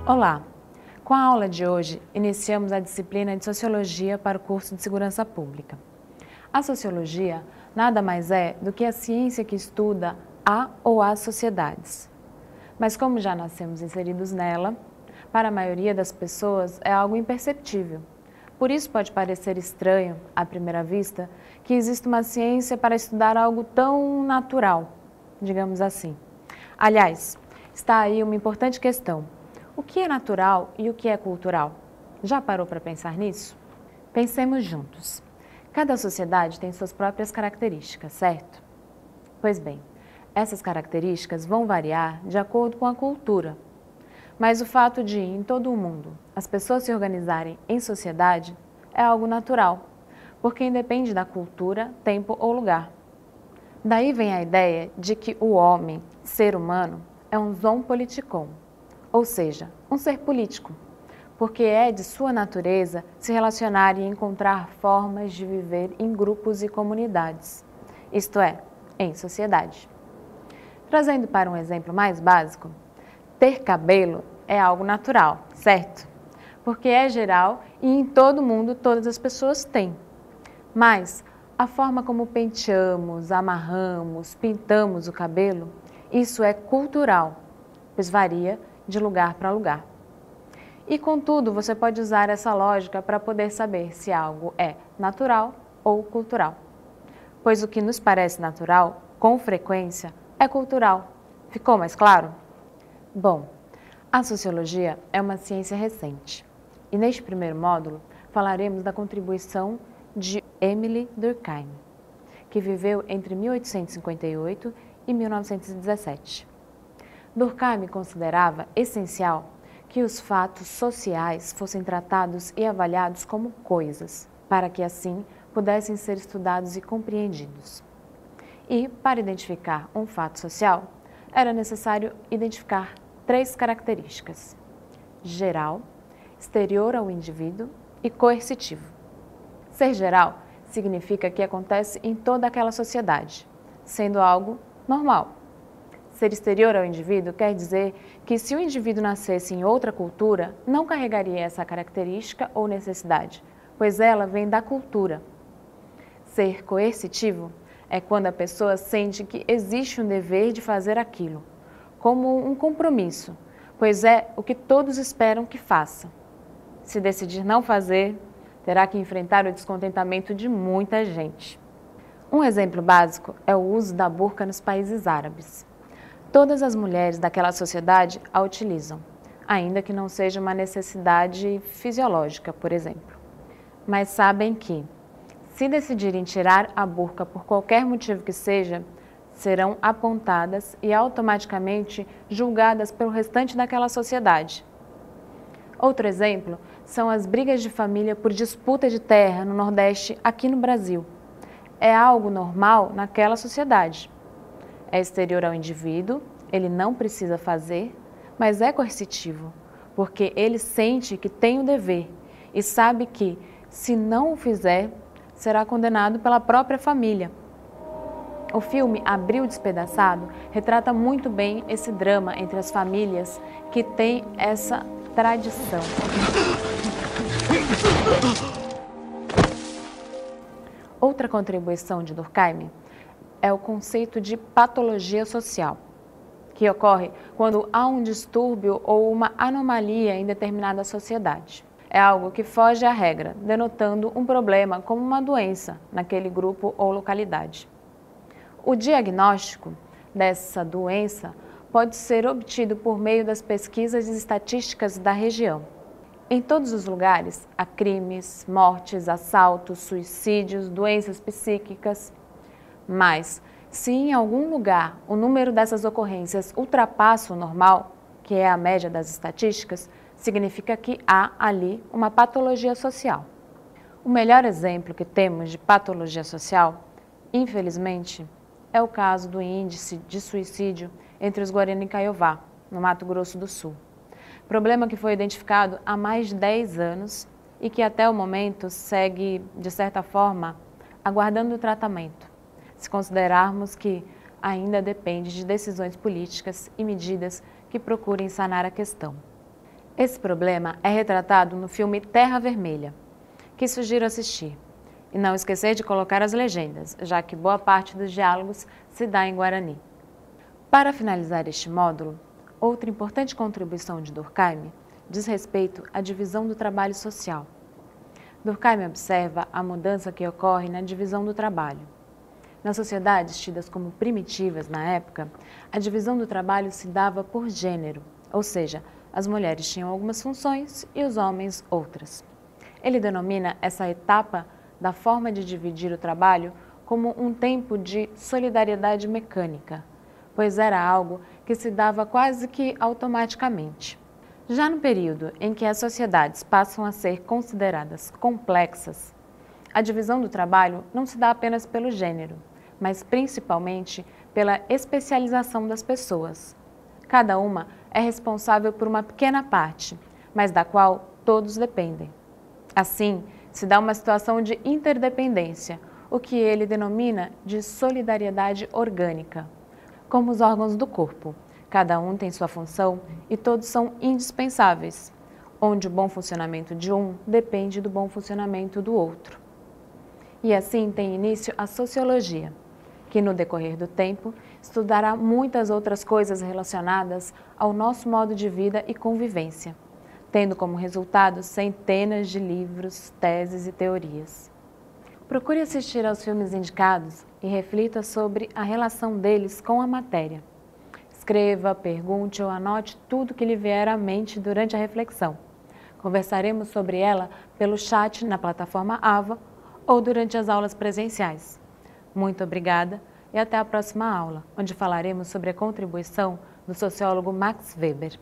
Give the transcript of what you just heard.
Olá! Com a aula de hoje, iniciamos a disciplina de Sociologia para o curso de Segurança Pública. A Sociologia nada mais é do que a ciência que estuda a ou as sociedades. Mas como já nascemos inseridos nela, para a maioria das pessoas é algo imperceptível. Por isso pode parecer estranho, à primeira vista, que exista uma ciência para estudar algo tão natural, digamos assim. Aliás, está aí uma importante questão. O que é natural e o que é cultural? Já parou para pensar nisso? Pensemos juntos. Cada sociedade tem suas próprias características, certo? Pois bem, essas características vão variar de acordo com a cultura. Mas o fato de, em todo o mundo, as pessoas se organizarem em sociedade é algo natural, porque independe da cultura, tempo ou lugar. Daí vem a ideia de que o homem, ser humano, é um zoon politikon, ou seja, um ser político, porque é de sua natureza se relacionar e encontrar formas de viver em grupos e comunidades, isto é, em sociedade. Trazendo para um exemplo mais básico, ter cabelo é algo natural, certo? Porque é geral e em todo mundo todas as pessoas têm. Mas a forma como penteamos, amarramos, pintamos o cabelo, isso é cultural, pois varia de lugar para lugar. E contudo, você pode usar essa lógica para poder saber se algo é natural ou cultural. Pois o que nos parece natural, com frequência, é cultural. Ficou mais claro? Bom, a sociologia é uma ciência recente. E neste primeiro módulo, falaremos da contribuição de Émile Durkheim, que viveu entre 1858 e 1917. Durkheim considerava essencial que os fatos sociais fossem tratados e avaliados como coisas, para que assim pudessem ser estudados e compreendidos. E, para identificar um fato social, era necessário identificar 3 características: geral, exterior ao indivíduo e coercitivo. Ser geral significa que acontece em toda aquela sociedade, sendo algo normal. Ser exterior ao indivíduo quer dizer que se o indivíduo nascesse em outra cultura, não carregaria essa característica ou necessidade, pois ela vem da cultura. Ser coercitivo é quando a pessoa sente que existe um dever de fazer aquilo, como um compromisso, pois é o que todos esperam que faça. Se decidir não fazer, terá que enfrentar o descontentamento de muita gente. Um exemplo básico é o uso da burca nos países árabes. Todas as mulheres daquela sociedade a utilizam, ainda que não seja uma necessidade fisiológica, por exemplo. Mas sabem que, se decidirem tirar a burca por qualquer motivo que seja, serão apontadas e automaticamente julgadas pelo restante daquela sociedade. Outro exemplo são as brigas de família por disputa de terra no Nordeste aqui no Brasil. É algo normal naquela sociedade. É exterior ao indivíduo, ele não precisa fazer, mas é coercitivo, porque ele sente que tem o dever e sabe que, se não o fizer, será condenado pela própria família. O filme Abril Despedaçado retrata muito bem esse drama entre as famílias que têm essa tradição. Outra contribuição de Durkheim é o conceito de patologia social, que ocorre quando há um distúrbio ou uma anomalia em determinada sociedade. É algo que foge à regra, denotando um problema como uma doença naquele grupo ou localidade. O diagnóstico dessa doença pode ser obtido por meio das pesquisas e estatísticas da região. Em todos os lugares há crimes, mortes, assaltos, suicídios, doenças psíquicas. Mas, se em algum lugar o número dessas ocorrências ultrapassa o normal, que é a média das estatísticas, significa que há ali uma patologia social. O melhor exemplo que temos de patologia social, infelizmente, é o caso do índice de suicídio entre os Guarani Kaiowá, no Mato Grosso do Sul. Problema que foi identificado há mais de 10 anos e que até o momento segue, de certa forma, aguardando o tratamento, se considerarmos que ainda depende de decisões políticas e medidas que procurem sanar a questão. Esse problema é retratado no filme Terra Vermelha, que sugiro assistir. E não esquecer de colocar as legendas, já que boa parte dos diálogos se dá em Guarani. Para finalizar este módulo, outra importante contribuição de Durkheim diz respeito à divisão do trabalho social. Durkheim observa a mudança que ocorre na divisão do trabalho. Nas sociedades tidas como primitivas na época, a divisão do trabalho se dava por gênero, ou seja, as mulheres tinham algumas funções e os homens outras. Ele denomina essa etapa da forma de dividir o trabalho como um tempo de solidariedade mecânica, pois era algo que se dava quase que automaticamente. Já no período em que as sociedades passam a ser consideradas complexas, a divisão do trabalho não se dá apenas pelo gênero, mas principalmente pela especialização das pessoas. Cada uma é responsável por uma pequena parte, mas da qual todos dependem. Assim, se dá uma situação de interdependência, o que ele denomina de solidariedade orgânica, como os órgãos do corpo. Cada um tem sua função e todos são indispensáveis, onde o bom funcionamento de um depende do bom funcionamento do outro. E assim tem início a sociologia, que no decorrer do tempo estudará muitas outras coisas relacionadas ao nosso modo de vida e convivência, tendo como resultado centenas de livros, teses e teorias. Procure assistir aos filmes indicados e reflita sobre a relação deles com a matéria. Escreva, pergunte ou anote tudo que lhe vier à mente durante a reflexão. Conversaremos sobre ela pelo chat na plataforma AVA ou durante as aulas presenciais. Muito obrigada e até a próxima aula, onde falaremos sobre a contribuição do sociólogo Max Weber.